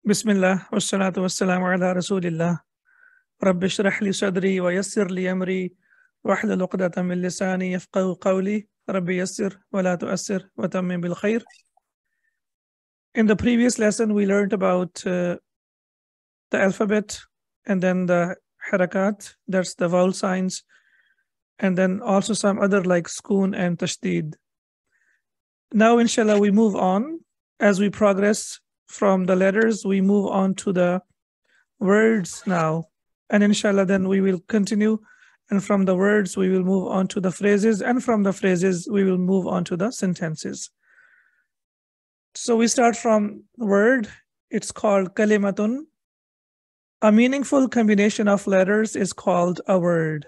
Bismillah, wassalatu wassalamu ala rasulillah. Rabbi shrah li sadri wa yassir li amri wahlul uqdatan min lisani yafqahu qawli. Rabbi yassir wa la tu'assir wa tammim bil khair. In the previous lesson, we learned about the alphabet and then the harakat, that's the vowel signs, and then also some other like sukoon and tashdid. Now, inshallah, we move on. As we progress from the letters, we move on to the words now. And inshallah, then we will continue. And from the words, we will move on to the phrases. And from the phrases, we will move on to the sentences. So we start from word. It's called kalimatun. A meaningful combination of letters is called a word.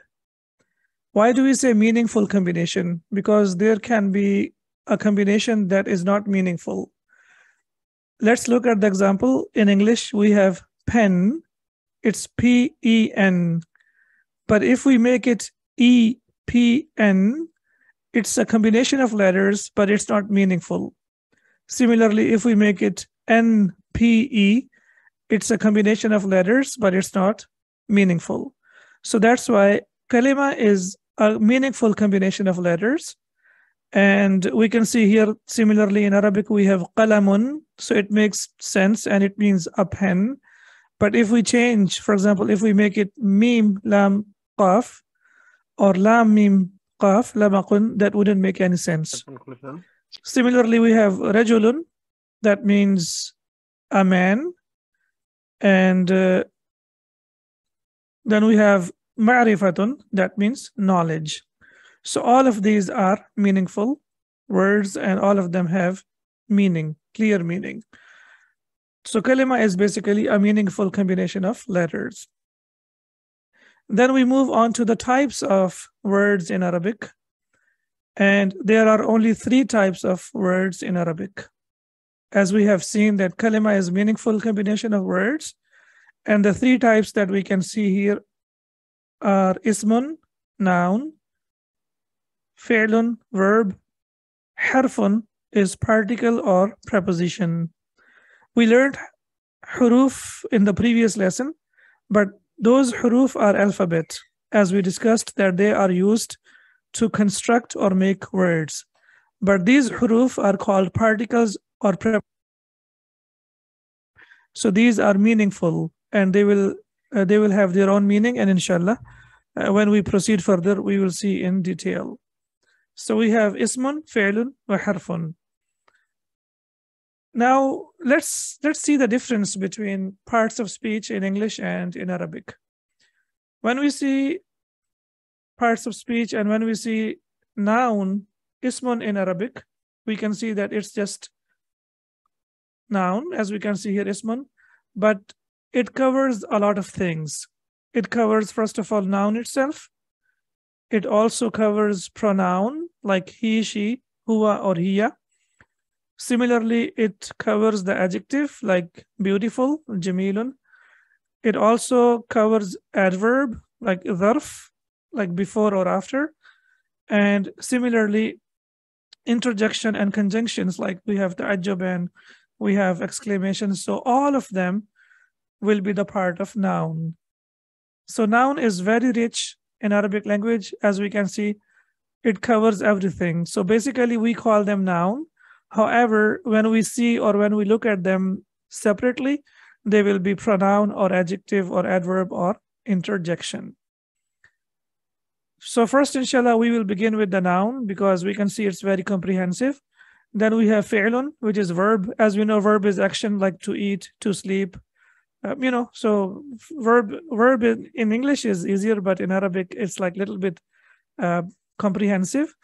Why do we say meaningful combination? Because there can be a combination that is not meaningful. Let's look at the example. In English, we have pen. It's P-E-N. But if we make it E-P-N, it's a combination of letters, but it's not meaningful. Similarly, if we make it N-P-E, it's a combination of letters, but it's not meaningful. So that's why kalima is a meaningful combination of letters. And we can see here, similarly in Arabic, we have qalamun. So it makes sense and it means a pen. But if we change, for example, if we make it mim lam qaf or lam mim qaf lamakun, that wouldn't make any sense. Similarly, we have rajulun, that means a man. And then we have ma'rifatun, that means knowledge. So all of these are meaningful words and all of them have meaning, clear meaning. So kalima is basically a meaningful combination of letters. Then we move on to the types of words in Arabic. And there are only 3 types of words in Arabic. As we have seen that kalima is meaningful combination of words. And the 3 types that we can see here are ismun, noun, fi'lun, verb, harfun is particle or preposition. We learned huruf in the previous lesson, but those huruf are alphabet, as we discussed that they are used to construct or make words. But these huruf are called particles or prepositions. So these are meaningful and they will have their own meaning, and inshallah, when we proceed further, we will see in detail. So we have ismun, fi'lun, wa harfun. Now let's see the difference between parts of speech in English and in Arabic. When we see parts of speech and when we see noun, ismun in Arabic, we can see that it's just noun, as we can see here, ismun, but it covers a lot of things. It covers, first of all, noun itself. It also covers pronoun like he, she, huwa, or hiya. Similarly, it covers the adjective like beautiful, jamilun. It also covers adverb like dharf, like before or after. And similarly, interjection and conjunctions like we have ta'ajjub and we have exclamations. So all of them will be the part of noun. So noun is very rich in Arabic language. As we can see, it covers everything. So basically we call them noun. However, when we see or when we look at them separately, they will be pronoun or adjective or adverb or interjection. So first, inshallah, we will begin with the noun because we can see it's very comprehensive. Then we have fi'lun, which is verb. As we know, verb is action like to eat, to sleep. So verb in English is easier, but in Arabic, it's like a little bit comprehensive.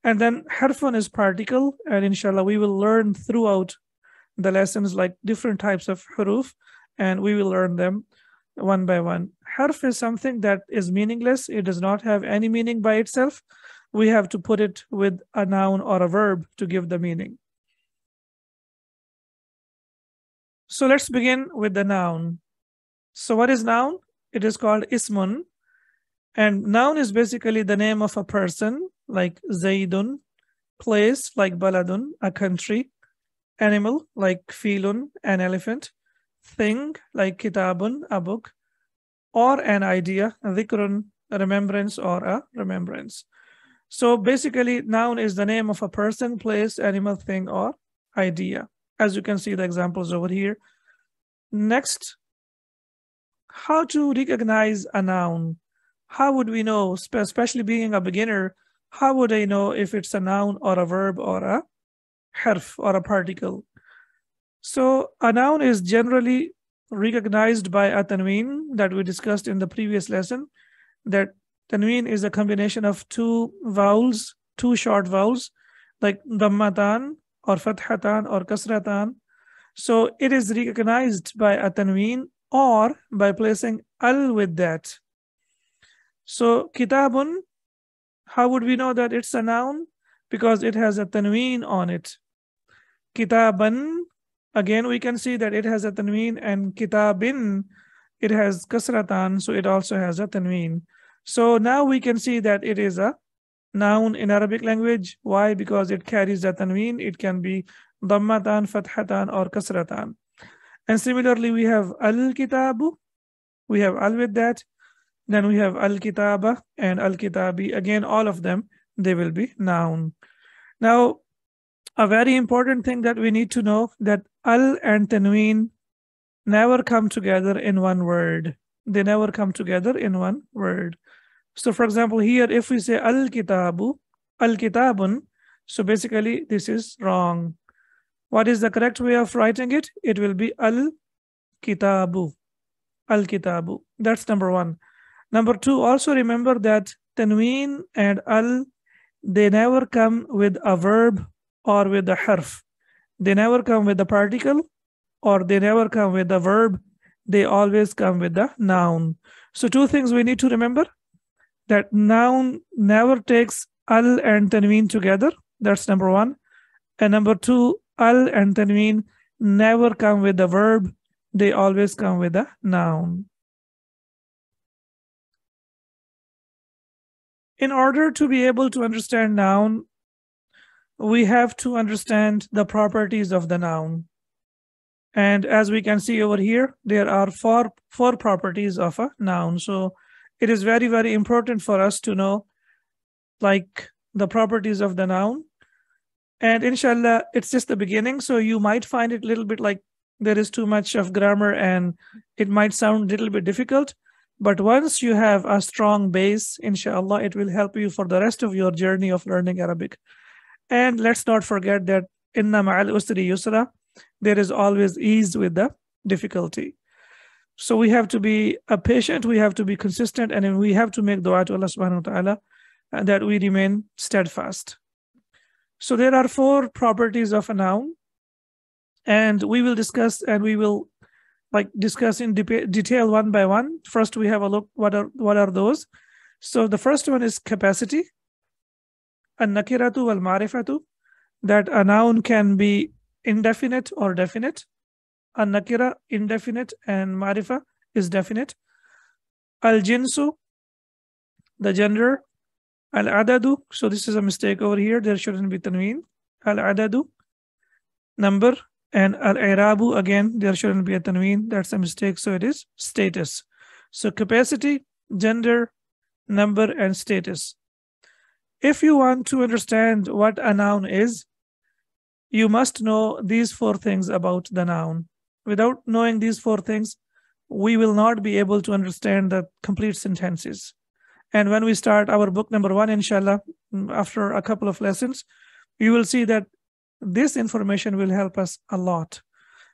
And then harfun is particle. And inshallah, we will learn throughout the lessons like different types of huruf, and we will learn them one by one. Harf is something that is meaningless. It does not have any meaning by itself. We have to put it with a noun or a verb to give the meaning. So let's begin with the noun. So what is noun? It is called ismun. And noun is basically the name of a person like Zaidun, place like Baladun, a country, animal like Filun, an elephant, thing, like kitabun, a book, or an idea, dhikrun, a remembrance or a remembrance. So basically, noun is the name of a person, place, animal, thing, or idea. As you can see the examples over here. Next, how to recognize a noun. How would we know, especially being a beginner, how would I know if it's a noun or a verb or a harf or a particle? So a noun is generally recognized by a tanween that we discussed in the previous lesson. That tanween is a combination of two vowels, two short vowels, like dammatan or fathatan or kasratan. So it is recognized by a tanween or by placing al with that. So kitabun, how would we know that it's a noun? Because it has a tanween on it. Kitaban, again we can see that it has a tanween, and kitabin, it has kasratan, so it also has a tanween. So now we can see that it is a noun in Arabic language. Why? Because it carries a tanween. It can be dammatan, fathatan, or kasratan. And similarly, we have al-kitabu. We have al with that. Then we have al-kitaba and al-kitabi. Again, all of them, they will be noun. Now, a very important thing that we need to know, that al and tanween never come together in one word. They never come together in one word. So for example, here, if we say al-kitabu, al-kitabun, so basically this is wrong. What is the correct way of writing it? It will be al-kitabu, al-kitabu. That's number one. Number two, also remember that tanween and al, they never come with a verb or with a harf. They never come with a particle, or they never come with a verb. They always come with the noun. So two things we need to remember, that noun never takes al and tanween together. That's number one. And number two, al and tanween never come with a verb. They always come with a noun. In order to be able to understand noun, we have to understand the properties of the noun. And as we can see over here, there are four properties of a noun. So it is very, very important for us to know, like, the properties of the noun. And inshallah, it's just the beginning. So you might find it a little bit like there is too much of grammar and it might sound a little bit difficult. But once you have a strong base, inshallah, it will help you for the rest of your journey of learning Arabic. And let's not forget that inna ma'al usri yusra, there is always ease with the difficulty. So we have to be patient, we have to be consistent, and we have to make dua to Allah subhanahu wa ta'ala that we remain steadfast. So there are four properties of a noun, and we will discuss, and we will discuss in detail one by one. First, we have a look what are those. So the first one is capacity. An-nakiratu wal-ma'rifatu, that a noun can be indefinite or definite. An-nakira, indefinite, and ma'rifa is definite. Al-jinsu, the gender. Al-adadu, so this is a mistake over here, there shouldn't be tanween. Al-adadu, number. And al-i'rabu, again, there shouldn't be a tanween, that's a mistake, so it is status. So capacity, gender, number, and status. If you want to understand what a noun is, you must know these four things about the noun. Without knowing these four things, we will not be able to understand the complete sentences. And when we start our book number 1, inshallah, after a couple of lessons, you will see that this information will help us a lot.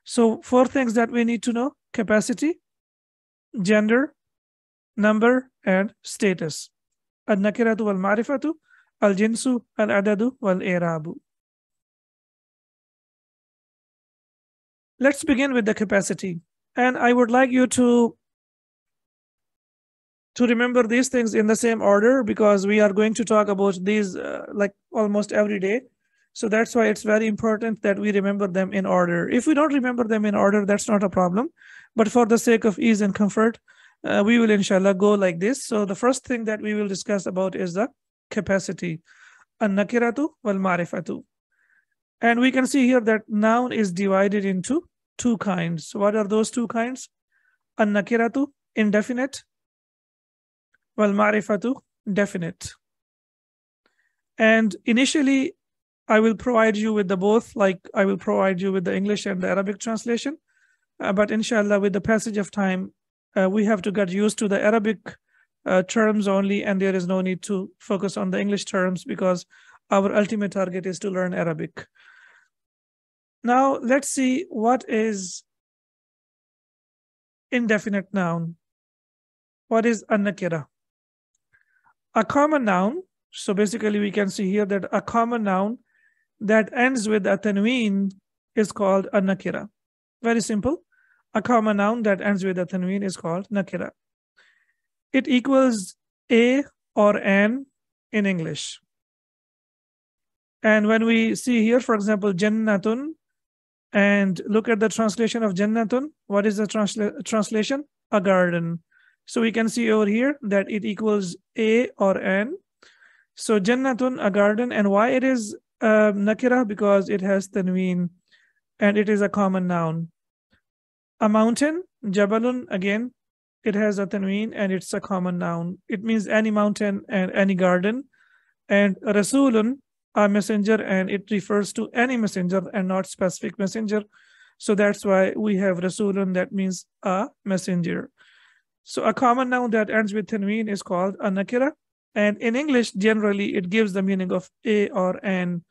So 4 things that we need to know: capacity, gender, number, and status. Al-nakiratu wal-ma'rifatu, al-jinsu, al-adadu, wal-i'rabu. Let's begin with the capacity. And I would like you to remember these things in the same order, because we are going to talk about these like almost every day. So that's why it's very important that we remember them in order. If we don't remember them in order, that's not a problem. But for the sake of ease and comfort, we will inshallah go like this. So the first thing that we will discuss about is the capacity. An-nakiratu wal-ma'rifatu. And we can see here that noun is divided into two kinds. What are those two kinds? An-nakiratu, indefinite, wal ma'rifatu, definite. And initially, I will provide you with the both, like I will provide you with the English and the Arabic translation. But inshallah, with the passage of time, we have to get used to the Arabic terms only, and there is no need to focus on the English terms because our ultimate target is to learn Arabic. Now, let's see what is indefinite noun. What is an-nakira? A common noun. So basically, we can see here that a common noun that ends with a tanween is called an-nakira. Very simple. A common noun that ends with a tanween is called nakira. It equals a or an in English. And when we see here, for example, jannatun, and look at the translation of jannatun, what is the translation? A garden. So we can see over here that it equals a or an. So jannatun, a garden. And why it is nakira? Because it has tanween and it is a common noun. A mountain, jabalun, again, it has a tanween and it's a common noun. It means any mountain and any garden. And rasulun, a messenger, and it refers to any messenger and not specific messenger. So that's why we have rasulun, that means a messenger. So a common noun that ends with tanween is called a nakira. And in English, generally, it gives the meaning of a or an,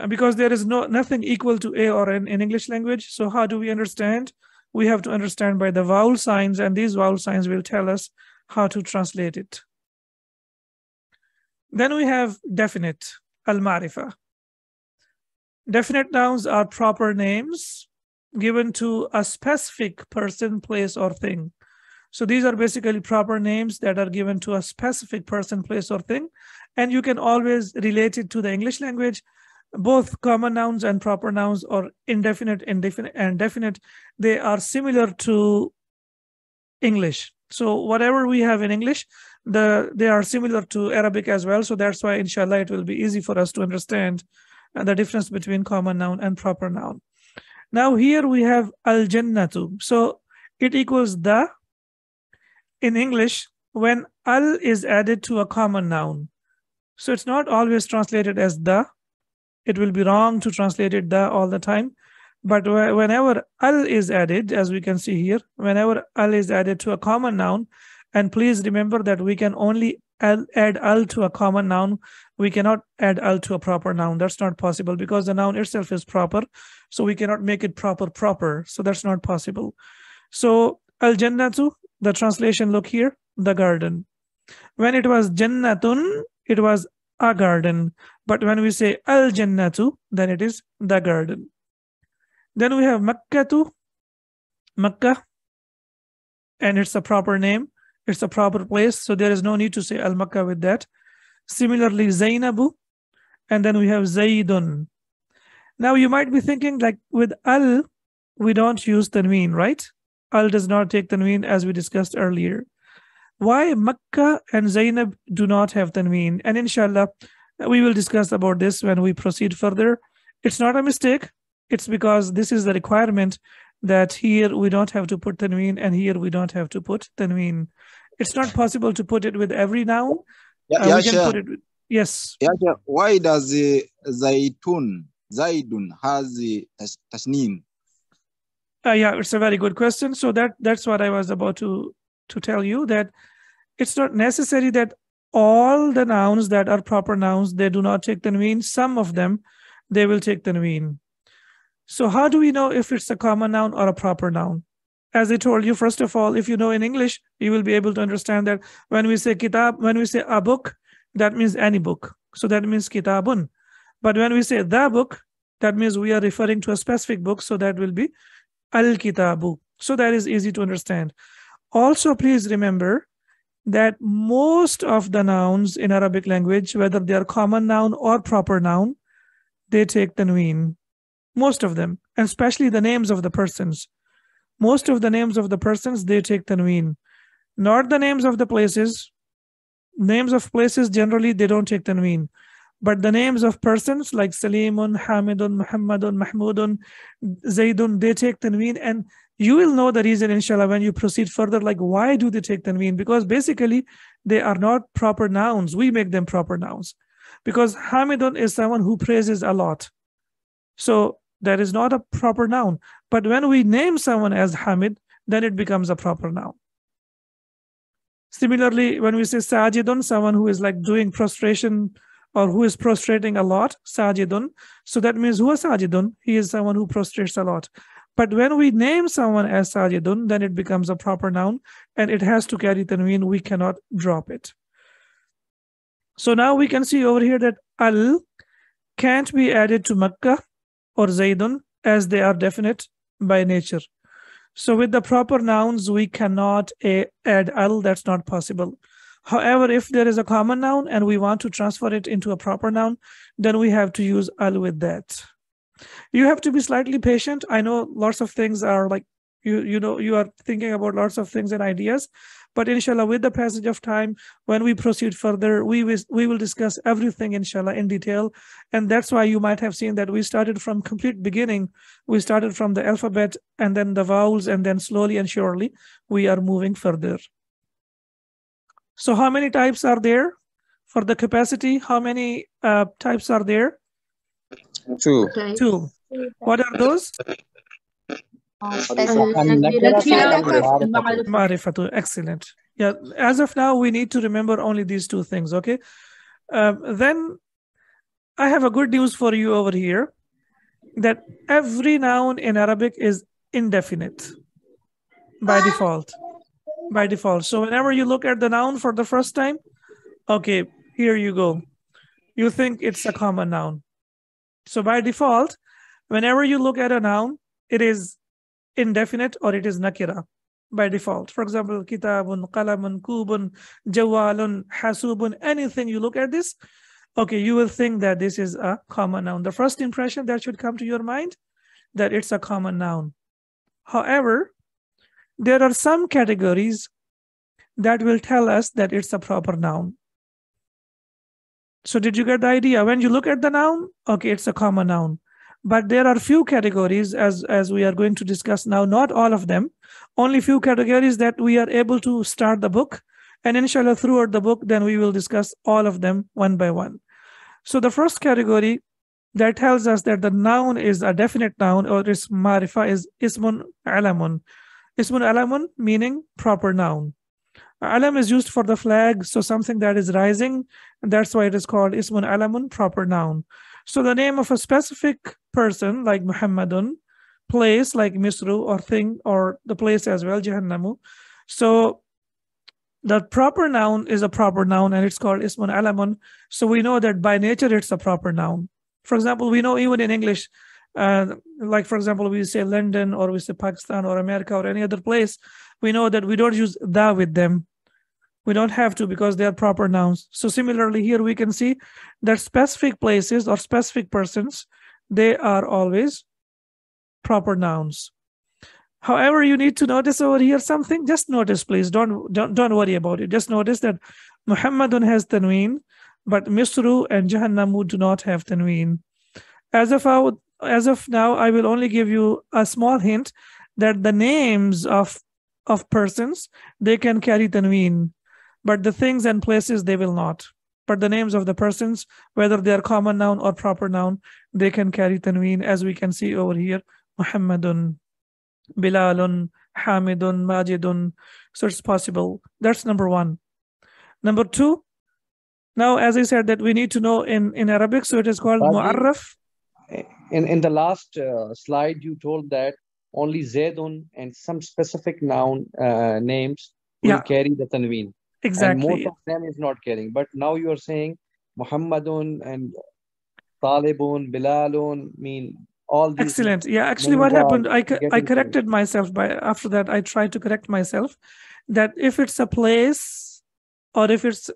because there is nothing equal to a or an in English language. So how do we understand? We have to understand by the vowel signs, and these vowel signs will tell us how to translate it. Then we have definite, al-ma'rifa. Definite nouns are proper names given to a specific person, place, or thing. So these are basically proper names that are given to a specific person, place, or thing. And you can always relate it to the English language. Both common nouns and proper nouns, or indefinite, indefinite, and definite, they are similar to English. So whatever we have in English, they are similar to Arabic as well. So that's why, inshallah, it will be easy for us to understand the difference between common noun and proper noun. Now here we have al-jannatu. So it equals the in English when al is added to a common noun. So it's not always translated as the. It will be wrong to translate it the all the time. But whenever al is added, as we can see here, whenever al is added to a common noun, and please remember that we can only add al to a common noun. We cannot add al to a proper noun. That's not possible because the noun itself is proper. So we cannot make it proper. So that's not possible. So al-jannatu, the translation, look here, the garden. When it was jannatun, it was a garden. But when we say al-jannatu, then it is the garden. Then we have Makkatu, Makkah, and it's a proper name. It's a proper place. So there is no need to say al-Makkah with that. Similarly, Zainabu, and then we have Zaidun. Now you might be thinking, like with al, we don't use tanween, right? Al does not take tanween, as we discussed earlier. Why Makkah and Zainab do not have tanween? And inshallah, we will discuss about this when we proceed further. It's not a mistake. It's because this is the requirement that here we don't have to put tanween and here we don't have to put tanween. It's not possible to put it with every noun. We can put it with, yes. Why does Zaidun has the tasneem? Yeah, it's a very good question. So that's what I was about to tell you, that it's not necessary that all the nouns that are proper nouns, they do not take tanween. Some of them, they will take tanween. So how do we know if it's a common noun or a proper noun? As I told you, first of all, if you know in English, you will be able to understand that when we say kitab, when we say a book, that means any book. So that means kitabun. But when we say the book, that means we are referring to a specific book. So that will be al-kitabu. So that is easy to understand. Also, please remember that most of the nouns in Arabic language, whether they are common noun or proper noun, they take tanween. Most of them, and especially the names of the persons. Most of the names of the persons, they take tanween. Not the names of the places. Names of places, generally, they don't take tanween. But the names of persons like Salimun, Hamidun, Muhammadun, Mahmudun, Zaidun, they take tanween, and you will know the reason, inshallah, when you proceed further, like why do they take tanween? Because basically they are not proper nouns. We make them proper nouns. Because Hamidun is someone who praises a lot. So that is not a proper noun. But when we name someone as Hamid, then it becomes a proper noun. Similarly, when we say Sajidun, someone who is like doing prostration or who is prostrating a lot, Sajidun. So that means who is Sajidun? He is someone who prostrates a lot. But when we name someone as Sajidun, then it becomes a proper noun and it has to carry tanween. We cannot drop it. So now we can see over here that al can't be added to Makkah or Zaidun as they are definite by nature. So with the proper nouns, we cannot add al. That's not possible. However, if there is a common noun and we want to transfer it into a proper noun, then we have to use al with that. You have to be slightly patient. I know lots of things are like, you are thinking about lots of things and ideas, but inshallah, with the passage of time, when we proceed further, we will discuss everything, inshallah, in detail. And that's why you might have seen that we started from complete beginning. We started from the alphabet and then the vowels, and then slowly and surely we are moving further. So how many types are there for the capacity? How many types are there? Two. Two. What are those? Ma'rifatu. Excellent. Yeah, as of now, we need to remember only these two things, okay? Then I have a good news for you over here, that every noun in Arabic is indefinite by default. By default. So whenever you look at the noun for the first time, okay, here you go. You think it's a common noun. So by default, whenever you look at a noun, it is indefinite or it is nakira by default. For example, kitabun, qalamun, kubun, jawalun, hasubun, anything you look at this, okay, you will think that this is a common noun. The first impression that should come to your mind, that it's a common noun. However, there are some categories that will tell us that it's a proper noun. So did you get the idea? When you look at the noun, okay, it's a common noun. But there are few categories, as we are going to discuss now, not all of them, only few categories that we are able to start the book. And inshallah, throughout the book, then we will discuss all of them one by one. So the first category that tells us that the noun is a definite noun or is marifa is ismun alamun. Ismun alamun meaning proper noun. Alam is used for the flag, so something that is rising, and that's why it is called ismun alamun, proper noun. So the name of a specific person like Muhammadun, place like Misru, or thing, or the place as well, Jahannamu. So the proper noun is a proper noun and it's called ismun alamun. So we know that by nature it's a proper noun. For example, we know even in English, like for example, we say London or we say Pakistan or America or any other place, we know that we don't use the with them. We don't have to because they are proper nouns. So similarly here we can see that specific places or specific persons, they are always proper nouns. However, you need to notice over here something. Just notice, please. Don't worry about it. Just notice that Muhammadun has tanween, but Misru and Jahannamu do not have tanween. As of now, I will only give you a small hint that the names of persons, they can carry tanween, but the things and places, they will not. But the names of the persons, whether they are common noun or proper noun, they can carry tanween, as we can see over here. Muhammadun, Bilalun, Hamidun, Majidun. So it's possible. That's number one. Number two, now as I said that we need to know in Arabic, so it is called Mu'arraf. In the last slide, you told that only Zaidun and some specific noun names will carry the tanween. Exactly. And most of them is not carrying. But now you are saying Muhammadun and Talibun, Bilalun, mean all these. Excellent. Yeah, actually what happened, I corrected myself after that I tried to correct myself that if it's a place or if it's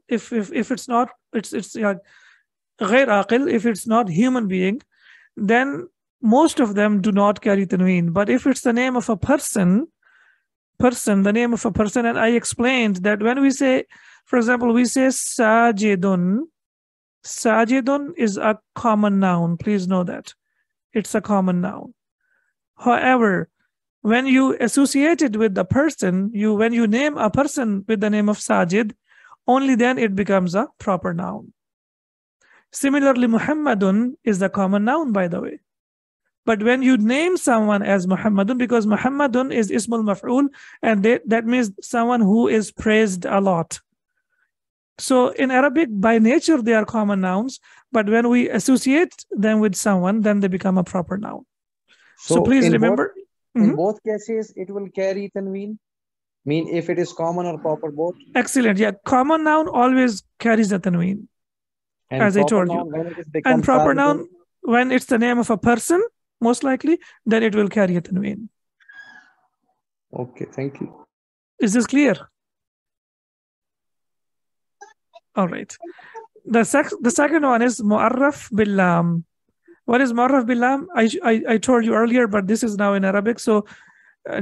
not, it's ghair aqil, if it's not human being, then most of them do not carry tanween. But if it's the name of a person, the name of a person, and I explained that when we say, for example, we say Sajidun, Sajidun is a common noun. Please know that. It's a common noun. However, when you associate it with the person, when you name a person with the name of Sajid, only then it becomes a proper noun. Similarly, Muhammadun is the common noun, by the way. But when you name someone as Muhammadun, because Muhammadun is Ismul Maf'ul, and that means someone who is praised a lot. So in Arabic, by nature, they are common nouns, but when we associate them with someone, then they become a proper noun. So please remember. In both cases, it will carry tanween. Mean if it is common or proper, both. Excellent. Yeah, common noun always carries a tanween, as I told you. And proper noun, when it's the name of a person, most likely, then it will carry a tanween. Okay, thank you. Is this clear? All right. The second one is mu'arraf bil lam. What is mu'arraf bil lam? I told you earlier, but this is now in Arabic. So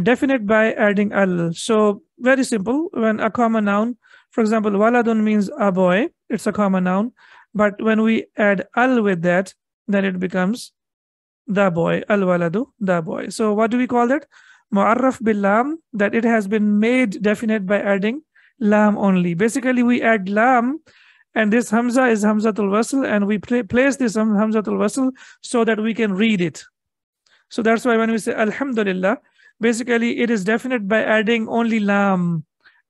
definite by adding al. So very simple. When a common noun, for example, waladun means a boy. It's a common noun. But when we add al with that, then it becomes the boy. Al waladu, the boy. So what do we call that? Mu'arraf bil lam, that it has been made definite by adding lam only. Basically, we add lam, and this hamza is hamzatul wasl, and we place this hamzatul wasl so that we can read it. So that's why when we say alhamdulillah, basically it is definite by adding only lam,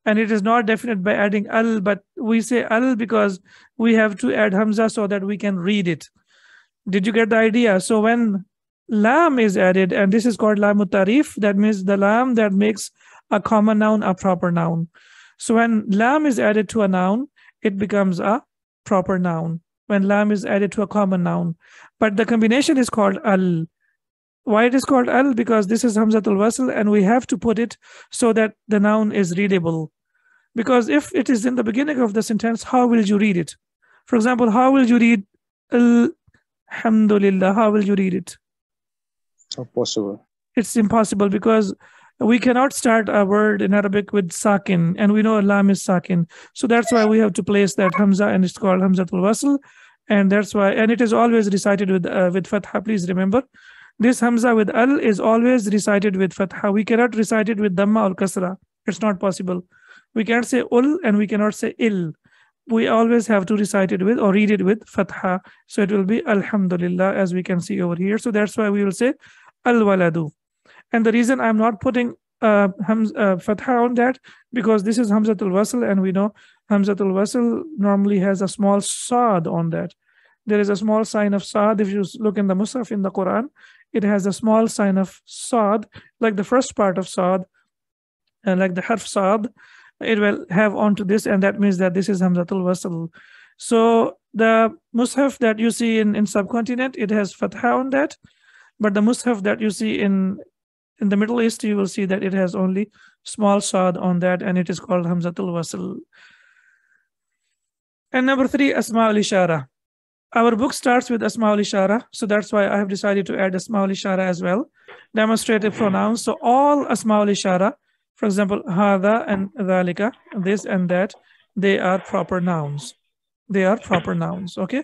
and it is not definite by adding al, but we say al because we have to add hamza so that we can read it. Did you get the idea? So when lam is added, and this is called lamut tarif, that means the lam that makes a common noun a proper noun. So when lam is added to a noun, it becomes a proper noun. When lam is added to a common noun. But the combination is called al. Why it is called al? Because this is hamzatul wasl, and we have to put it so that the noun is readable. Because if it is in the beginning of the sentence, how will you read it? For example, how will you read alhamdulillah? How will you read it? Not possible. It's impossible because we cannot start a word in Arabic with sakin, and we know lam is sakin. So that's why we have to place that hamza, and it's called hamzatul wasl, and that's why. And it is always recited with fatha. Please remember, this hamza with al is always recited with fatha. We cannot recite it with dhamma or kasra. It's not possible. We can't say ul, and we cannot say il. We always have to recite it with or read it with fatha. So it will be alhamdulillah, as we can see over here. So that's why we will say al waladu. And the reason I'm not putting fatha on that, because this is hamzatul wasl, and we know hamzatul wasl normally has a small sad on that. There is a small sign of sad. If you look in the Musaf in the Quran, it has a small sign of sad, like the first part of sad, and like the harf sad, it will have onto this, and that means that this is hamzatul wasl. So the Musaf that you see in subcontinent, it has fatha on that, but the Musaf that you see in the Middle East, you will see that it has only small sad on that, and it is called hamzatul wasl. And number 3, asma'ul ishara. Our book starts with asma'ul ishara, so that's why I have decided to add asma'ul ishara as well. Demonstrative pronouns. So all asma'ul ishara, for example, hadha and dhalika, this and that, they are proper nouns. They are proper nouns. Okay,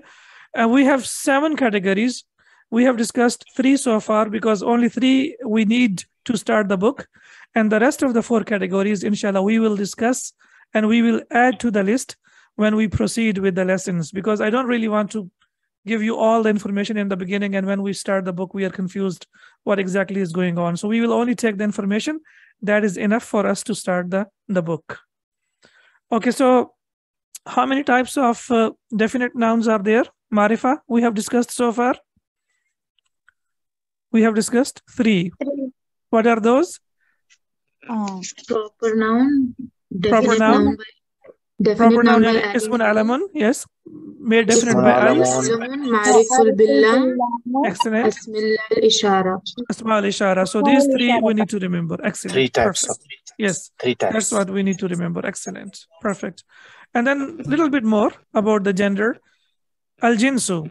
and we have 7 categories. We have discussed 3 so far, because only 3 we need to start the book, and the rest of the 4 categories, inshallah, we will discuss and we will add to the list when we proceed with the lessons, because I don't really want to give you all the information in the beginning, and when we start the book we are confused what exactly is going on. So we will only take the information that is enough for us to start the book. Okay, so how many types of definite nouns are there? Marifa, we have discussed so far. We have discussed 3. What are those? Proper noun, Proper noun. Proper noun ismun alamun, yes, made definite by al. Ma'riful billah. Excellent. Asma'ul ishara. Asma'ul ishara. So these 3 we need to remember. Excellent. 3 types. Perfect. Yes, 3 types. that's what we need to remember. Excellent. Perfect. And then a little bit more about the gender. Al-jinsu.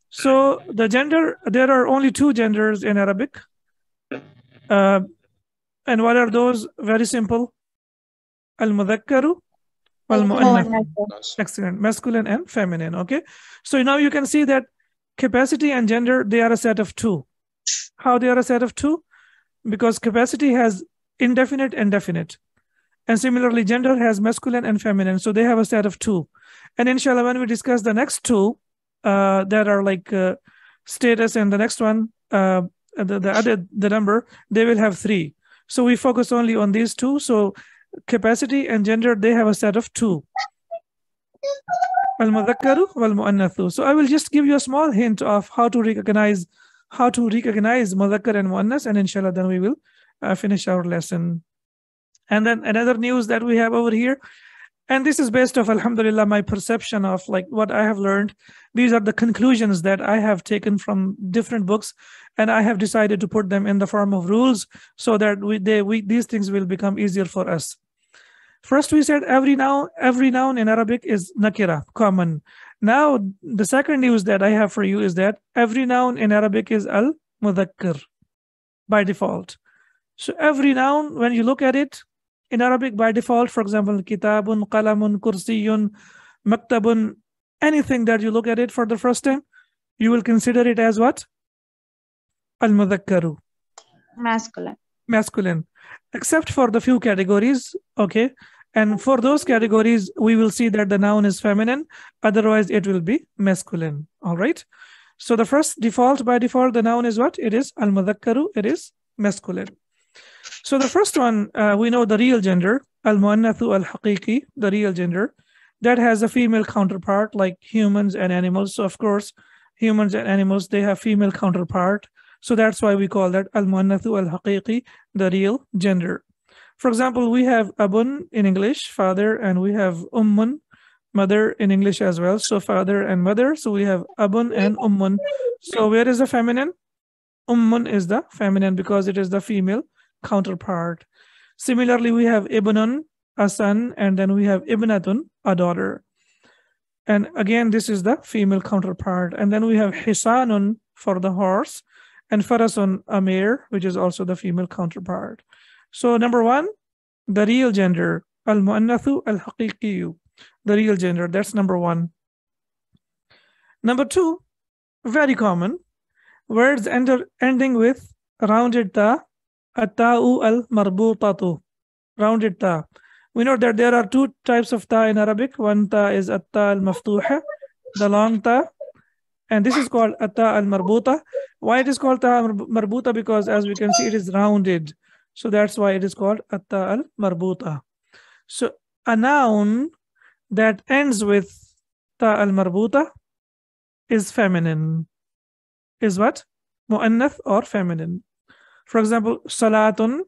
So the gender, there are only 2 genders in Arabic. And what are those? Very simple. Al-mudhakkaru والمؤنث. Excellent. Masculine and feminine. Okay. So now you can see that capacity and gender, they are a set of two. How they are a set of two? Because capacity has indefinite and definite. And similarly, gender has masculine and feminine. So they have a set of two. And inshallah, when we discuss the next two that are like status and the next one, the number, they will have three. So we focus only on these two. So capacity and gender, they have a set of two. Al-mudhakkaru wal-mu'annathu. So I will just give you a small hint of how to recognize mudhakkar and mu'annas, and inshallah then we will finish our lesson. And then another news that we have over here, and this is based off, alhamdulillah, my perception of like what I have learned. These are the conclusions that I have taken from different books, and I have decided to put them in the form of rules so that these things will become easier for us. First, we said every noun in Arabic is nakira, common. Now, the second news that I have for you is that every noun in Arabic is al-mudhakkar by default. So every noun, when you look at it in Arabic by default, for example, kitabun, qalamun, kursiyun, maktabun, anything that you look at it for the first time, you will consider it as what? Al-mudhakkaru. Masculine. Except for the few categories, okay? And for those categories, we will see that the noun is feminine. Otherwise, it will be masculine. All right? So the first by default, the noun is what? It is al-mudhakkaru. It is masculine. So the first one, we know the real gender, al-mu'annathu al-haqiqi, the real gender, that has a female counterpart like humans and animals. So of course, humans and animals, they have female counterpart. So that's why we call that al-mu'annathu al-haqiqi, the real gender. For example, we have abun in English, father, and we have ummun, mother in English as well. So father and mother. So we have abun and ummun. So where is the feminine? Ummun is the feminine because it is the female counterpart. Similarly, we have ibnun, a son, and then we have ibnatun, a daughter. And again, this is the female counterpart. And then we have hisanun for the horse, and farasun, a mare, which is also the female counterpart. So number one, the real gender, al-mu'annathu al-haqiqiyu, the real gender, that's number one. Number two, very common, words ending with rounded ta, at-ta'u al-marbutatu, rounded ta. We know that there are two types of ta in Arabic. One ta is at-ta al-maftuha, the long ta, and this is called at-ta al-marbuta. Why it is called ta al-marbuta? Because as we can see, it is rounded. So that's why it is called at-ta al-marbuta. So a noun that ends with ta al-marbuta is feminine. Is what? Mu'annath or feminine. For example, salatun,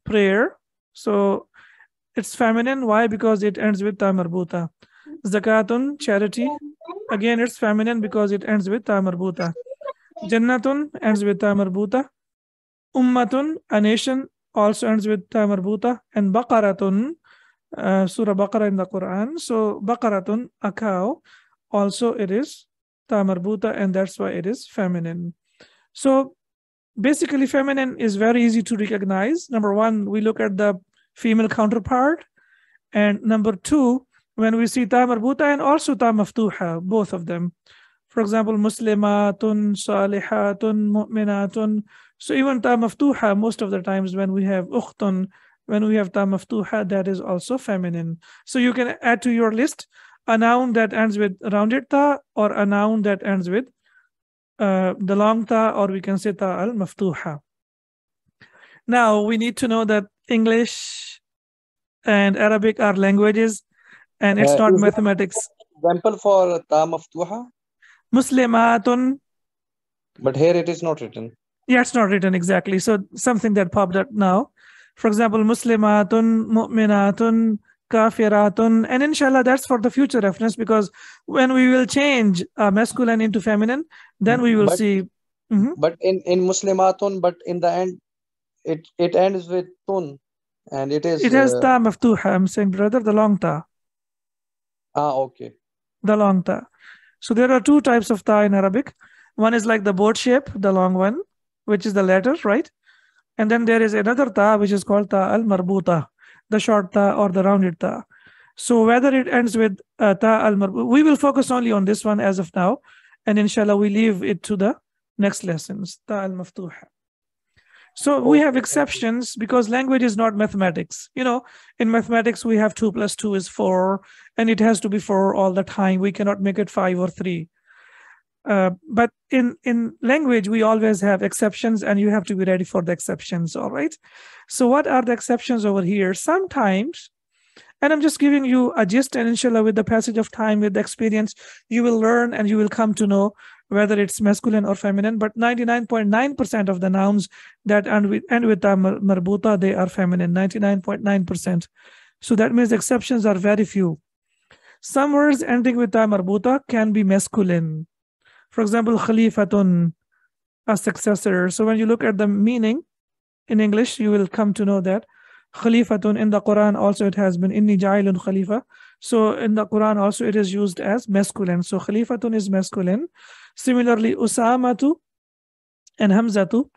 prayer. So it's feminine. Why? Because it ends with ta marbuta. Zakatun, charity. Again, it's feminine because it ends with ta marbuta. Jannatun ends with ta marbuta. Ummatun, a nation, also ends with ta marbuta. And baqaratun, Surah Baqarah in the Quran. So baqaratun, a cow, also it is ta marbuta, and that's why it is feminine. So basically, feminine is very easy to recognize. Number one, we look at the female counterpart. And number two, when we see ta marbuta and also ta maftuha, both of them. For example, muslimatun, salihatun, mu'minatun. So even ta maftuha, most of the times when we have ukhtun, when we have ta maftuha, that is also feminine. So you can add to your list a noun that ends with rounded ta, or a noun that ends with the long ta, or we can say ta al maftuha. Now we need to know that English and Arabic are languages, and it's not mathematics. Example for ta maftuha? Muslimatun. But here it is not written. Yeah, it's not written exactly. So something that popped up now. For example, Muslimatun, Mu'minatun, Kafiratun. And inshallah, that's for the future reference, because when we will change masculine into feminine, then we will see. But in Muslimatun, but in the end, it ends with tun. And it has ta maftuha. I'm saying, brother, the long ta. Okay. The long ta. So there are two types of ta in Arabic. One is like the boat shape, the long one, which is the letter, right? And then there is another ta, which is called ta al-marbuta, the short ta or the rounded ta. So whether it ends with ta al-marbuta, we will focus only on this one as of now, and inshallah we leave it to the next lessons. Ta al-maftuha. So we have exceptions because language is not mathematics. You know, in mathematics we have 2 + 2 is 4, and it has to be 4 all the time. We cannot make it 5 or 3. But in language we always have exceptions, and you have to be ready for the exceptions. All right. So what are the exceptions over here? Sometimes, and I'm just giving you a gist, and inshallah with the passage of time, with the experience, you will learn and you will come to know whether it's masculine or feminine. But 99.9% of the nouns that end with ta marbuta, they are feminine, 99.9%. So that means exceptions are very few. Some words ending with ta marbuta can be masculine. For example, khalifatun, a successor. So when you look at the meaning in English, you will come to know that khalifatun in the Quran also it has been inni ja'ilun khalifa. So in the Quran also it is used as masculine. So khalifatun is masculine. Similarly, usamatu and hamzatu.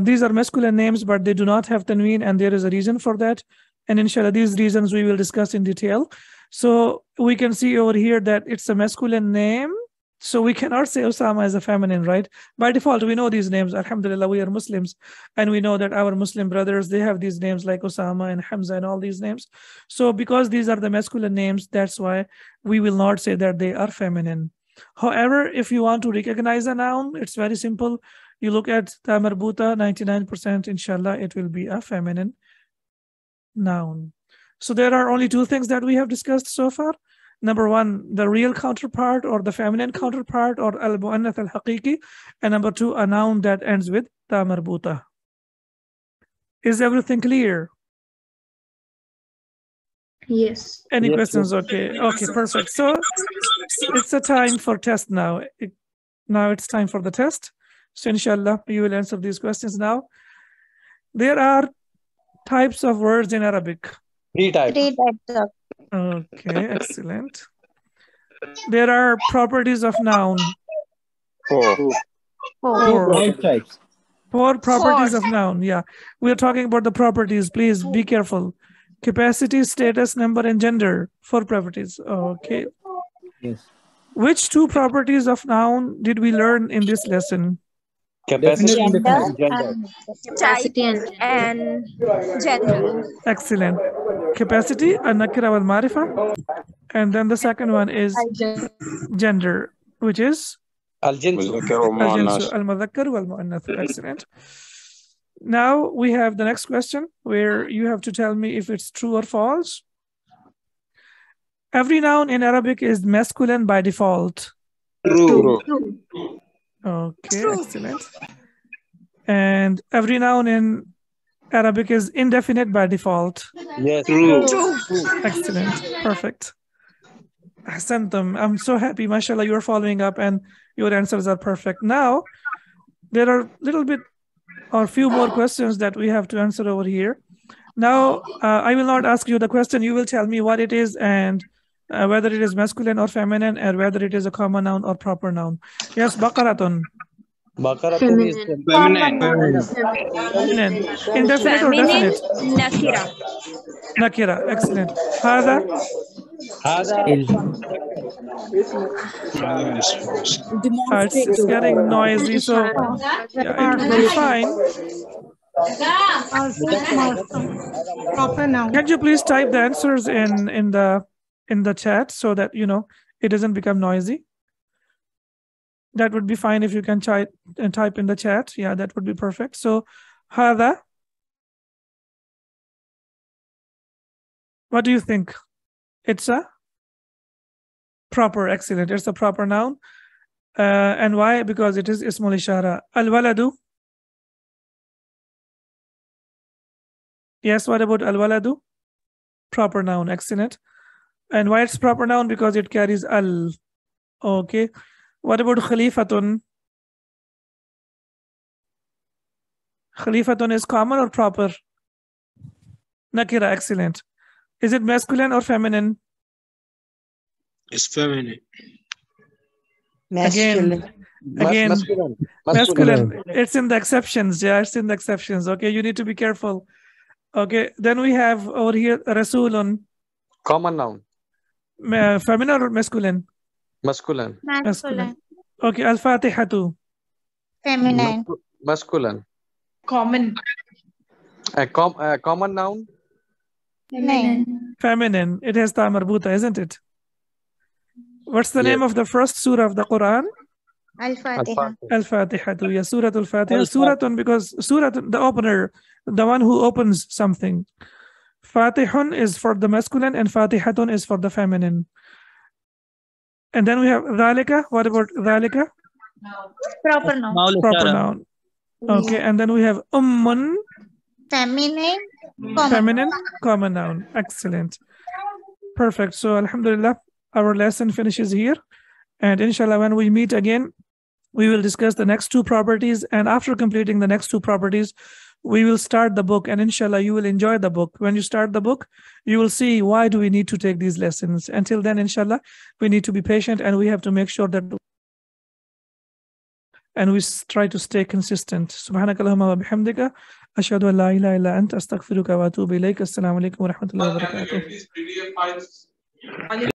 These are masculine names, but they do not have tanween, and there is a reason for that. And inshallah, these reasons we will discuss in detail. So we can see over here that it's a masculine name. So we cannot say Osama is a feminine, right? By default, we know these names. Alhamdulillah, we are Muslims, and we know that our Muslim brothers, they have these names like Osama and Hamza and all these names. So because these are the masculine names, that's why we will not say that they are feminine. However, if you want to recognize a noun, it's very simple. You look at ta marbuta, 99%, inshallah, it will be a feminine noun. So there are only 2 things that we have discussed so far. Number 1, the real counterpart or the feminine counterpart, or al-mu'annath al-haqiqi. And number 2, a noun that ends with ta marbuta. Is everything clear? Yes. Any Yes, questions? yes. Okay. Okay, perfect. So it's a time for test now. Now it's time for the test. So inshallah, you will answer these questions now. There are types of words in Arabic. 3 types. Okay, excellent. There are properties of noun. 4. 4. types. 4 properties of noun. Yeah, we are talking about the properties. Please be careful. Capacity, status, number, and gender. 4 properties. Okay. Yes. Which 2 properties of noun did we learn in this lesson? Capacity and Gender gender. and Capacity and gender. Excellent. Capacity, an-nakira wal-marifa. And then the second one is gender, which is Al-jinsu. مذكر ومؤنث. al-jinsu, al-mudhakkar wal-mu'annath. Excellent. Now we have the next question where you have to tell me if it's true or false. Every noun in Arabic is masculine by default. True. Okay, excellent. And every noun in Arabic is indefinite by default. Yes. True. Excellent. Perfect. Ahsantum. I'm so happy. MashaAllah, you're following up and your answers are perfect. Now, there are little bit or few more questions that we have to answer over here. Now, I will not ask you the question. You will tell me what it is and whether it is masculine or feminine, and whether it is a common noun or proper noun. Yes, baqaratun. Baqaratun is Feminine. Feminine. Indefinite or Feminine, definite? nakira. Nakira. Excellent. Hada. It's getting noisy, so yeah, it will be fine. Proper noun. Can you please type the answers in the chat so that it doesn't become noisy? That would be fine if you can type in the chat. Yeah, that would be perfect. So, hada. What do you think? It's a proper. Excellent. It's a proper noun. And why? Because it is ismul ishara. Al-waladu. Yes, what about al-waladu? Proper noun. Excellent. And why it's proper noun? Because it carries al. Okay. What about khalifatun? Khalifatun is common or proper? Nakira. Excellent. Is it masculine or feminine? It's feminine. Again, masculine. It's in the exceptions. Yeah, it's in the exceptions. Okay, you need to be careful. Okay, then we have over here rasulun. Common noun. Feminine or masculine? Masculine. Masculine. Okay, al-Fatihatu. Feminine. Masculine. Common. Common noun. Feminine. Feminine. It has ta marbuta, isn't it? What's the name Yes. of the first surah of the Quran? Al-Fatiha. Al-Fatihatu. Yes, Surah Al-Fatiha. Suratun, because Suratun, the opener, the one who opens something. Fatihun is for the masculine and Fatihatun is for the feminine. And then we have Dhalika. What about Dhalika? Proper noun. Proper noun. Okay, and then we have Ummun, Feminine. Common. feminine, common noun. Excellent. Perfect. So Alhamdulillah, our lesson finishes here. And inshallah, when we meet again, we will discuss the next two properties. And after completing the next two properties, we will start the book. And inshallah, you will enjoy the book. When you start the book, you will see why do we need to take these lessons. Until then, inshallah, we need to be patient and we have to make sure that and we try to stay consistent. Subhanakallahumma wa bihamdika. Ashhadu an la ilaha illa anta astaghfiruka wa atubu ilayk. Assalamu alaikum wa rahmatullahi wa barakatuh.